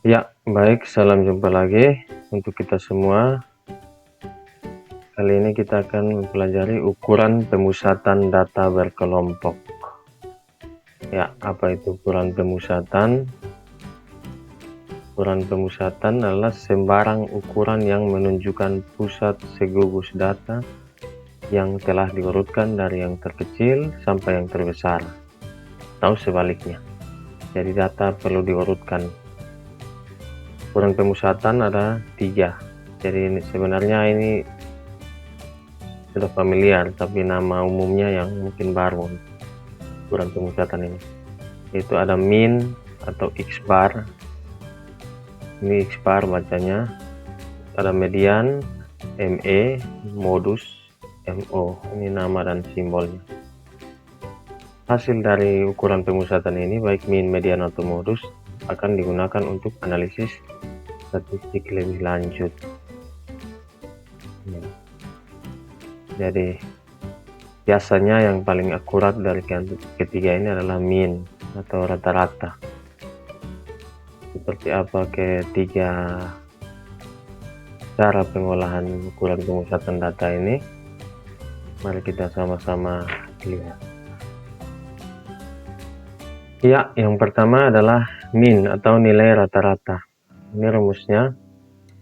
Ya, baik, salam jumpa lagi untuk kita semua. Kali ini kita akan mempelajari ukuran pemusatan data berkelompok. Ya, apa itu ukuran pemusatan? Ukuran pemusatan adalah sembarang ukuran yang menunjukkan pusat segugus data yang telah diurutkan dari yang terkecil sampai yang terbesar, atau sebaliknya. Jadi data perlu diurutkan. Ukuran pemusatan ada 3. Jadi sebenarnya ini sudah familiar, tapi nama umumnya yang mungkin baru ukuran pemusatan ini, yaitu ada min atau x bar. Ini x bar bacanya. Ada median, me, modus, mo. Ini nama dan simbolnya. Hasil dari ukuran pemusatan ini, baik min, median atau modus, akan digunakan untuk analisis statistik lebih lanjut. Jadi biasanya yang paling akurat dari ketiga ini adalah min atau rata-rata. Seperti apa ketiga cara pengolahan ukuran pemusatan data ini? Mari kita sama-sama lihat. Ya, yang pertama adalah min atau nilai rata-rata. Ini rumusnya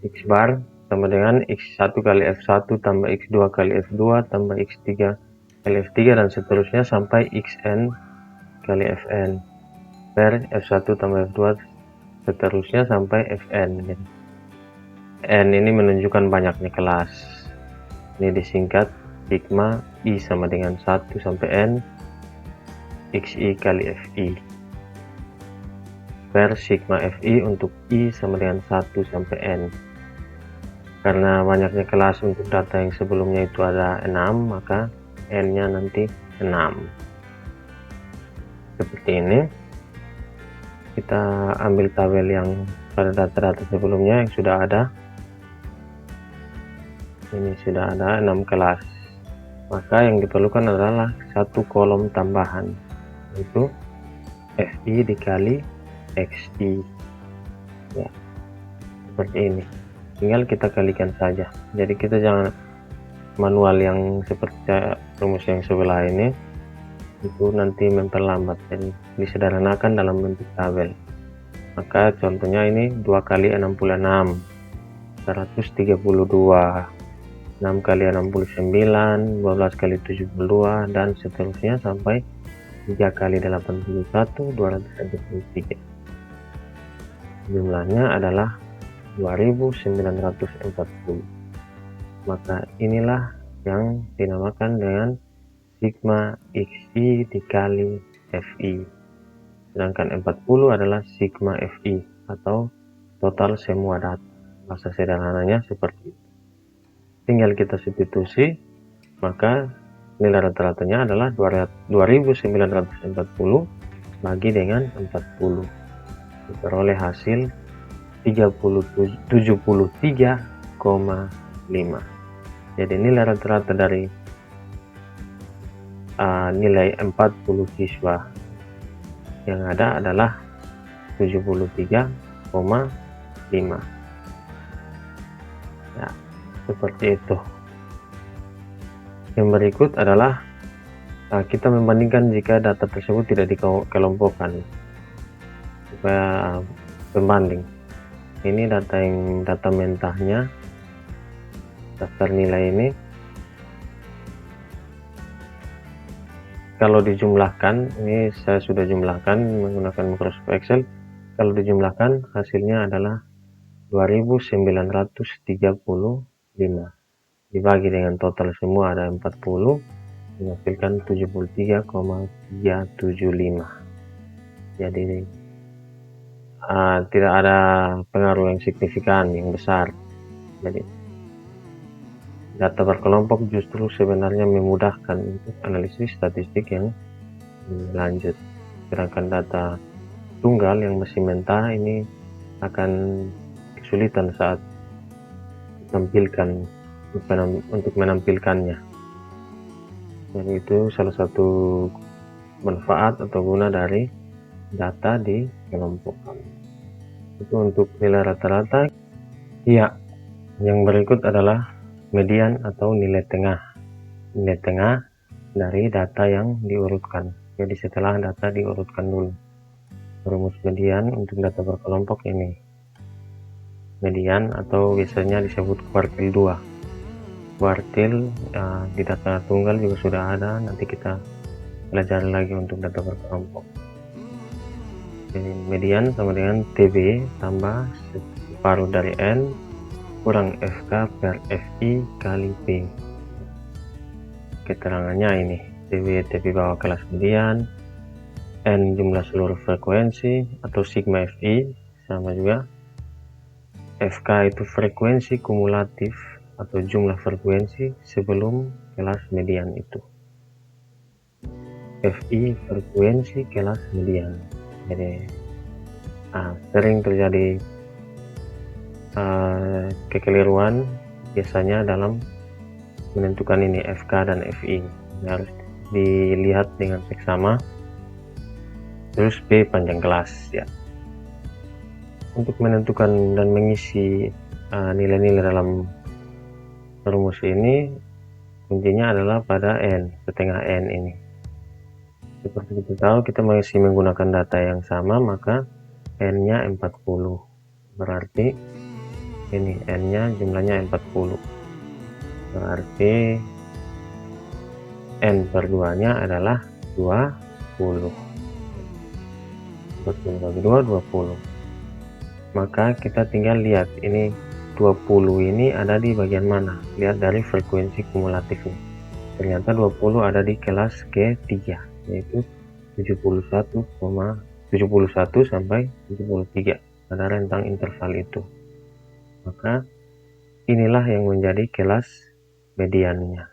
x bar sama dengan x1 kali f1 tambah x2 kali f2 tambah x3 kali f3 dan seterusnya sampai xn kali fn per f1 tambah f2 seterusnya sampai fn. N ini menunjukkan banyaknya kelas. Ini disingkat sigma I sama dengan 1 sampai n xi kali fi per sigma fi untuk I sama dengan 1 sampai n. Karena banyaknya kelas untuk data yang sebelumnya itu ada 6, maka n nya nanti 6. Seperti ini. Kita ambil tabel yang pada data-data sebelumnya yang sudah ada. Ini sudah ada 6 kelas. Maka yang diperlukan adalah satu kolom tambahan, yaitu fi dikali xi. Ya, seperti ini. Tinggal kita kalikan saja. Jadi kita jangan manual yang seperti rumus yang sebelah ini, itu nanti memperlambat. Jadi disederhanakan dalam bentuk tabel. Maka contohnya ini 2 kali 66 132, 6 kali 69, 12 kali 72, dan seterusnya sampai 3 kali 81, 273. Jumlahnya adalah 2940. Maka inilah yang dinamakan dengan sigma xi dikali fi. Sedangkan 40 adalah sigma fi atau total semua data. Bahasa sederhananya seperti itu. Tinggal kita substitusi, maka nilai rata-ratanya adalah 2940 bagi dengan 40. Diperoleh hasil 73,5. Jadi nilai rata-rata dari nilai 40 siswa yang ada adalah 73,5. Ya, seperti itu. Yang berikut adalah kita membandingkan jika data tersebut tidak dikelompokkan, supaya pembanding. Ini data mentahnya, daftar nilai ini. Kalau dijumlahkan, ini saya sudah jumlahkan menggunakan Microsoft Excel. Kalau dijumlahkan hasilnya adalah 2935 dibagi dengan total semua ada 40, menghasilkan 73,375. Jadi tidak ada pengaruh yang signifikan yang besar. Jadi data berkelompok justru sebenarnya memudahkan untuk analisis statistik yang lanjut. Sedangkan data tunggal yang masih mentah ini akan kesulitan saat tampilkan untuk menampilkannya. Dan itu salah satu manfaat atau guna dari data dikelompokkan. Itu untuk nilai rata-rata. Ya, yang berikut adalah median atau nilai tengah. Nilai tengah dari data yang diurutkan. Jadi setelah data diurutkan dulu. Rumus median untuk data berkelompok ini. Median atau biasanya disebut kuartil 2. Kuartil di data tunggal juga sudah ada, nanti kita pelajari lagi untuk data berkelompok. Jadi median sama dengan TB tambah separuh dari N kurang FK per FI kali P. Keterangannya ini, TB bawah kelas median, N jumlah seluruh frekuensi atau sigma FI, sama juga FK itu frekuensi kumulatif atau jumlah frekuensi sebelum kelas median itu. FI frekuensi kelas median. Jadi sering terjadi kekeliruan biasanya dalam menentukan ini FK dan FI. Ini harus dilihat dengan seksama. Terus P panjang kelas ya. Untuk menentukan dan mengisi nilai-nilai dalam rumus ini, kuncinya adalah pada N, setengah N ini. Seperti kita tahu, kita masih menggunakan data yang sama, maka N-nya 40. Berarti ini N-nya jumlahnya 40. Berarti N per 2-nya adalah 20. 40 bagi 2, 20. Maka kita tinggal lihat ini 20 ini ada di bagian mana. Lihat dari frekuensi kumulatifnya. Ternyata 20 ada di kelas K3, yaitu 71 sampai 73 pada rentang interval itu. Maka inilah yang menjadi kelas mediannya.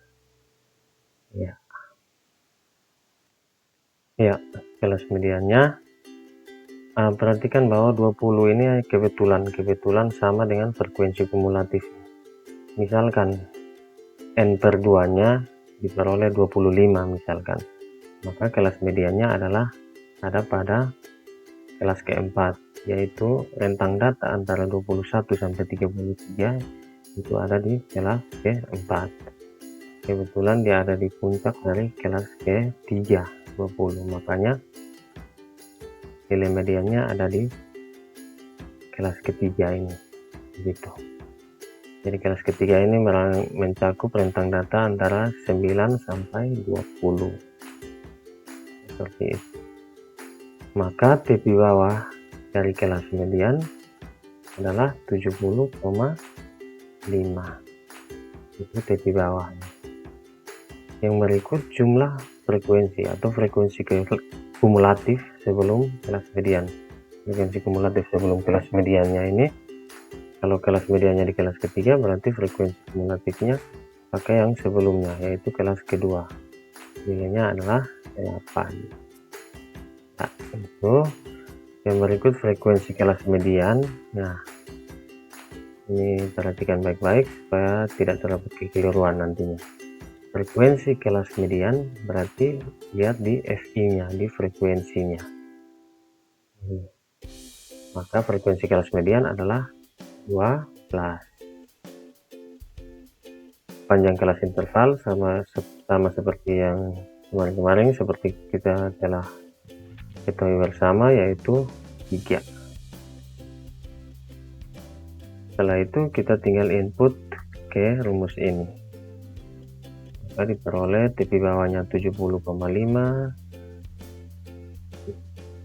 Ya, kelas mediannya. Perhatikan bahwa 20 ini kebetulan sama dengan frekuensi kumulatif. Misalkan N per 2-nya diperoleh 25 misalkan. Maka kelas mediannya adalah ada pada kelas keempat, yaitu rentang data antara 21 sampai 33 itu ada di kelas keempat. Kebetulan dia ada di puncak dari kelas ke-3, 20. Makanya nilai mediannya ada di kelas ketiga ini, begitu. Jadi kelas ketiga ini mencakup rentang data antara 9 sampai 20, seperti itu. Maka TP bawah dari kelas median adalah 70,5. Itu TP bawahnya. Yang berikut jumlah frekuensi atau frekuensi kumulatif sebelum kelas median. Frekuensi kumulatif sebelum kelas mediannya ini, kalau kelas mediannya di kelas ketiga, berarti frekuensi kumulatifnya pakai yang sebelumnya, yaitu kelas kedua. Nilainya adalah 8. Nah, itu yang berikut frekuensi kelas median. Nah, ini perhatikan baik-baik supaya tidak terdapat kekeliruan nantinya. Frekuensi kelas median berarti lihat di FI-nya, di frekuensinya. Maka frekuensi kelas median adalah 12. Panjang kelas interval sama seperti yang kemarin-kemarin, seperti kita telah ketahui bersama, yaitu 3. Setelah itu kita tinggal input ke rumus ini. Maka diperoleh TP bawahnya 70,5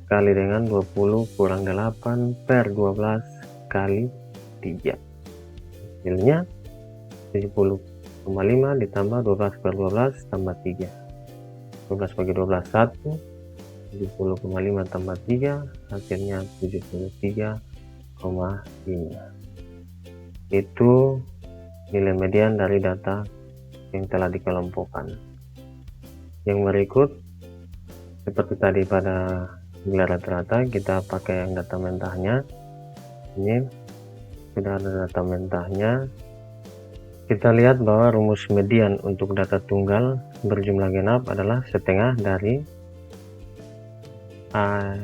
kali dengan 20 kurang 8 per 12 kali 3. Hasilnya 70,5 ditambah 12 per 12 tambah 3. 12 bagi 12 1. 70,5 tambah 3 hasilnya 73,5. Itu nilai median dari data yang telah dikelompokkan. Yang berikut seperti tadi pada nilai rata-rata, kita pakai yang data mentahnya. Ini sudah ada data mentahnya. Kita lihat bahwa rumus median untuk data tunggal berjumlah genap adalah setengah dari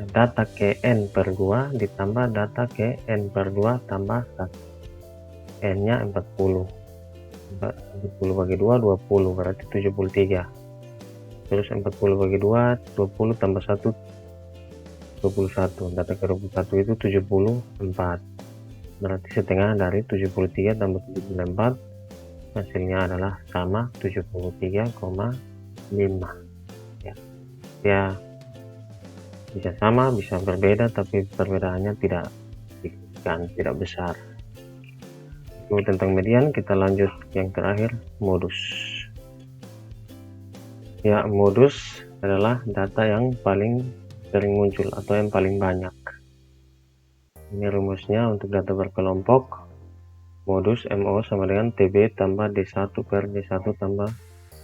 data ke N per 2 ditambah data ke N per 2 tambah 1. N nya 40 bagi 2 20, berarti 73. Terus 40 bagi 2 20 tambah 1 21. Data ke 21 itu 74, berarti setengah dari 73 tambah 74 hasilnya adalah sama 73,5. ya bisa sama bisa berbeda, tapi perbedaannya tidak signifikan, tidak besar. Itu tentang median. Kita lanjut yang terakhir, modus. Modus adalah data yang paling sering muncul atau yang paling banyak. Ini rumusnya untuk data berkelompok. Modus MO sama dengan TB tambah D1 per D1 tambah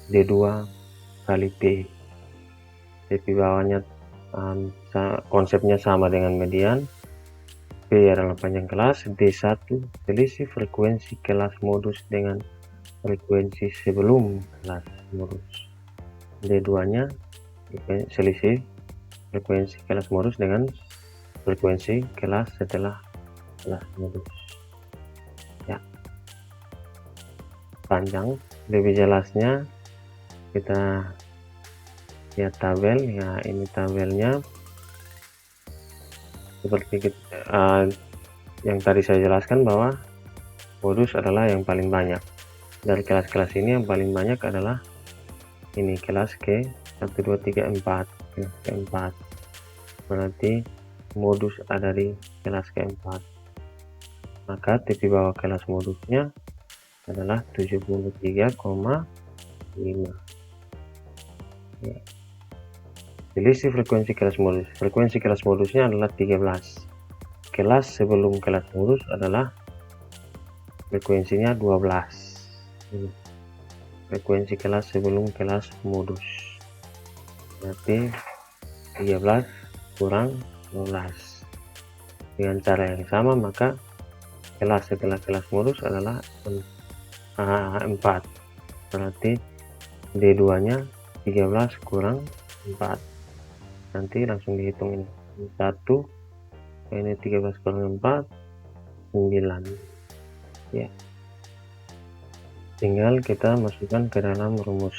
D2 kali P. Di bawahnya konsepnya sama dengan median. P adalah panjang kelas, D1 selisih frekuensi kelas modus dengan frekuensi sebelum kelas modus. D2 nya selisih frekuensi kelas modus dengan frekuensi kelas setelah kelas modus. Panjang. Lebih jelasnya kita lihat tabel. Ini tabelnya seperti yang tadi saya jelaskan, bahwa modus adalah yang paling banyak. Dari kelas-kelas ini yang paling banyak adalah ini, kelas ke 1 2 3 4, kelas keempat. Berarti modus ada di kelas keempat, maka tipe bawah kelas modusnya adalah 73,5. Selisih frekuensi kelas modus. Frekuensi kelas modusnya adalah 13. Kelas sebelum kelas modus adalah frekuensinya 12. Frekuensi kelas sebelum kelas modus, berarti 13 kurang 12. Dengan cara yang sama, maka kelas setelah kelas modus adalah 4, berarti D2 nya 13 kurang 4. Nanti langsung dihitung ini, 1 ini 13 kurang 4 9. Tinggal kita masukkan ke dalam rumus.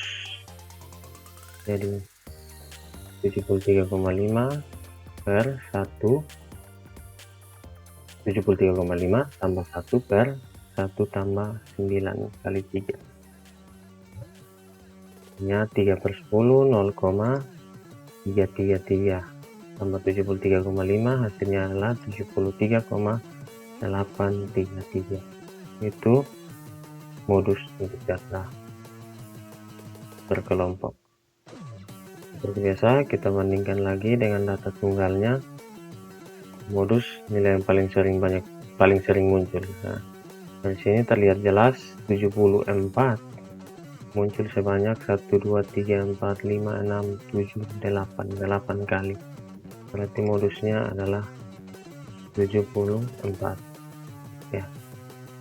Jadi 73,5 per 1, 73,5 tambah 1 per 1 tambah 9 kali 3 nya 3 per 10 0,333 tambah 73,5 hasilnya adalah 73,833. Itu modus untuk data berkelompok. Seperti biasa, kita bandingkan lagi dengan data tunggalnya. Modus nilai yang paling sering muncul. Dari sini terlihat jelas 74 muncul sebanyak 1 2 3 4 5 6 7 8 kali. Berarti modusnya adalah 74.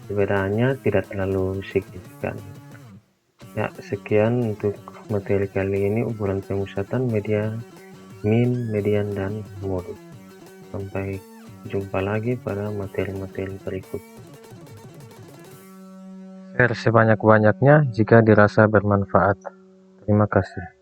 Perbedaannya tidak terlalu signifikan. Sekian untuk materi kali ini, ukuran pemusatan, median, min, median, dan modus. Sampai jumpa lagi pada materi-materi berikut. Share sebanyak-banyaknya jika dirasa bermanfaat. Terima kasih.